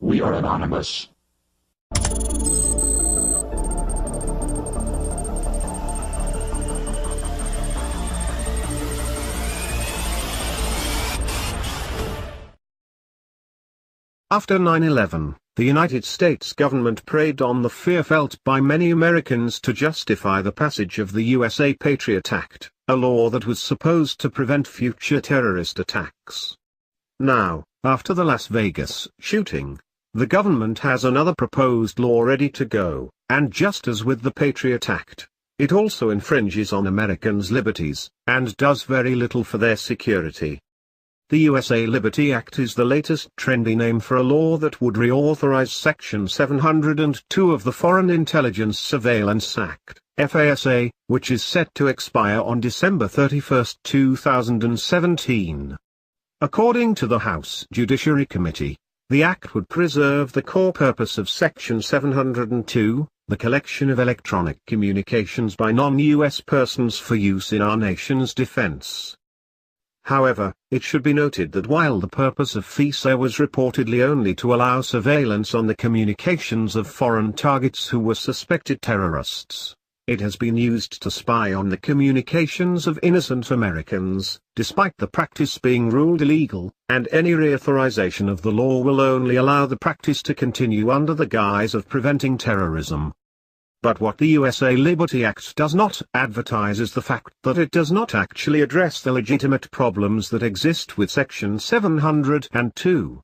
We are anonymous. After 9/11, the United States government preyed on the fear felt by many Americans to justify the passage of the USA Patriot Act, a law that was supposed to prevent future terrorist attacks. Now, after the Las Vegas shooting, the government has another proposed law ready to go, and just as with the Patriot Act, it also infringes on Americans' liberties, and does very little for their security. The USA Liberty Act is the latest trendy name for a law that would reauthorize Section 702 of the Foreign Intelligence Surveillance Act, FASA, which is set to expire on December 31, 2017. According to the House Judiciary Committee, the act would preserve the core purpose of Section 702, the collection of electronic communications by non-U.S. persons for use in our nation's defense. However, it should be noted that while the purpose of FASA was reportedly only to allow surveillance on the communications of foreign targets who were suspected terrorists, it has been used to spy on the communications of innocent Americans, despite the practice being ruled illegal, and any reauthorization of the law will only allow the practice to continue under the guise of preventing terrorism. But what the USA Liberty Act does not advertise is the fact that it does not actually address the legitimate problems that exist with Section 702.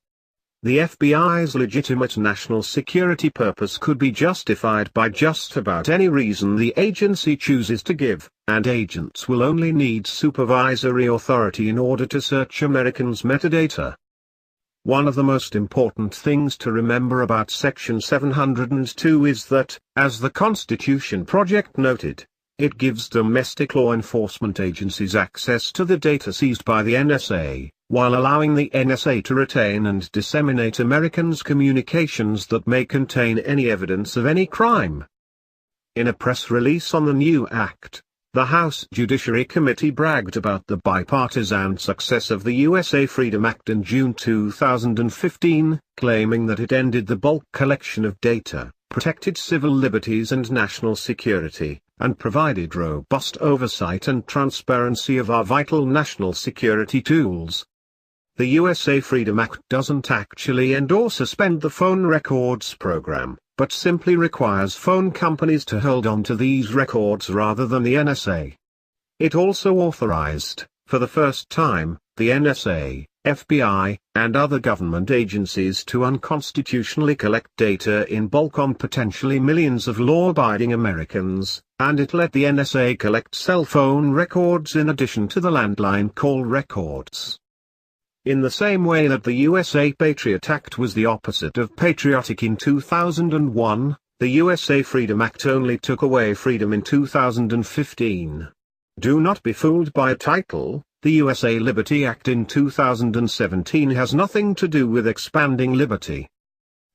The FBI's legitimate national security purpose could be justified by just about any reason the agency chooses to give, and agents will only need supervisory authority in order to search Americans' metadata. One of the most important things to remember about Section 702 is that, as the Constitution Project noted, it gives domestic law enforcement agencies access to the data seized by the NSA, while allowing the NSA to retain and disseminate Americans' communications that may contain any evidence of any crime. In a press release on the new act, the House Judiciary Committee bragged about the bipartisan success of the USA Freedom Act in June 2015, claiming that it ended the bulk collection of data, protected civil liberties and national security, and provided robust oversight and transparency of our vital national security tools. The USA Freedom Act doesn't actually end or suspend the phone records program, but simply requires phone companies to hold on to these records rather than the NSA. It also authorized, for the first time, the NSA, FBI, and other government agencies to unconstitutionally collect data in bulk on potentially millions of law-abiding Americans, and it let the NSA collect cell phone records in addition to the landline call records. In the same way that the USA Patriot Act was the opposite of patriotic in 2001, the USA Freedom Act only took away freedom in 2015. Do not be fooled by a title. The USA Liberty Act in 2017 has nothing to do with expanding liberty.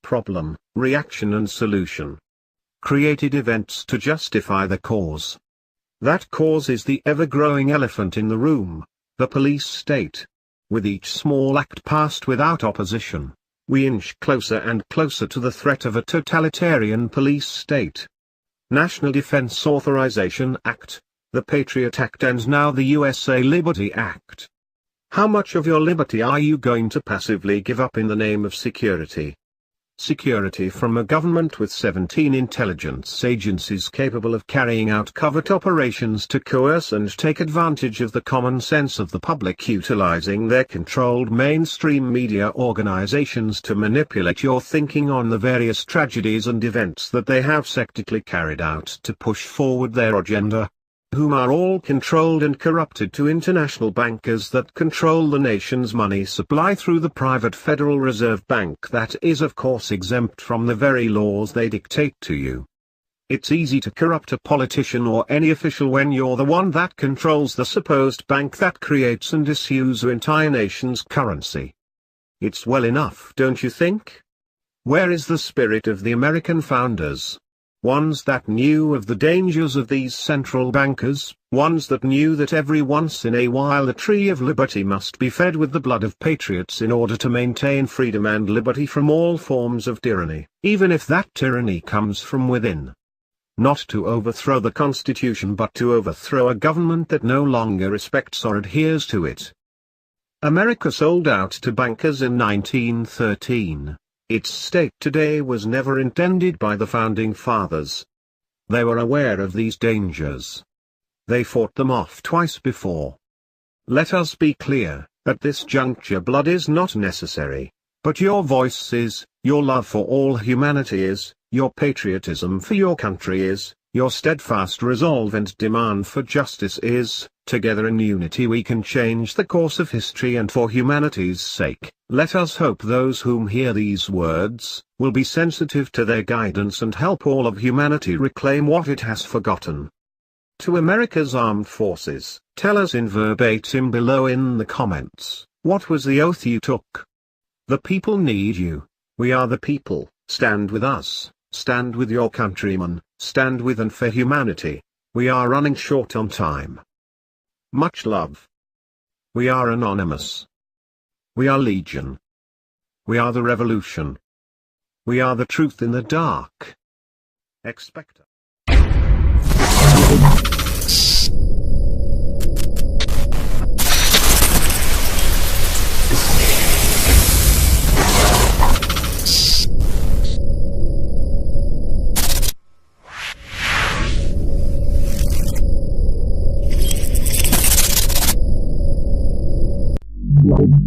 Problem, reaction and solution. Created events to justify the cause. That cause is the ever-growing elephant in the room, the police state. With each small act passed without opposition, we inch closer and closer to the threat of a totalitarian police state. National Defense Authorization Act, the Patriot Act and now the USA Liberty Act. How much of your liberty are you going to passively give up in the name of security? Security from a government with 17 intelligence agencies capable of carrying out covert operations to coerce and take advantage of the common sense of the public, utilizing their controlled mainstream media organizations to manipulate your thinking on the various tragedies and events that they have secretly carried out to push forward their agenda, whom are all controlled and corrupted to international bankers that control the nation's money supply through the private Federal Reserve Bank that is of course exempt from the very laws they dictate to you. It's easy to corrupt a politician or any official when you're the one that controls the supposed bank that creates and issues your entire nation's currency. It's well enough, don't you think? Where is the spirit of the American founders? ones that knew of the dangers of these central bankers, ones that knew that every once in a while the tree of liberty must be fed with the blood of patriots in order to maintain freedom and liberty from all forms of tyranny, even if that tyranny comes from within. Not to overthrow the Constitution but to overthrow a government that no longer respects or adheres to it. America sold out to bankers in 1913. Its state today was never intended by the Founding Fathers. They were aware of these dangers. They fought them off twice before. Let us be clear, at this juncture blood is not necessary, but your voice is, your love for all humanity is, your patriotism for your country is, your steadfast resolve and demand for justice is. Together in unity we can change the course of history, and for humanity's sake, let us hope those whom hear these words, will be sensitive to their guidance and help all of humanity reclaim what it has forgotten. To America's armed forces, tell us in verbatim below in the comments, what was the oath you took? The people need you. We are the people. Stand with us, stand with your countrymen, stand with and for humanity. We are running short on time. Much love. We are anonymous. We are Legion. We are the revolution. We are the truth in the dark. Expecto. Wow.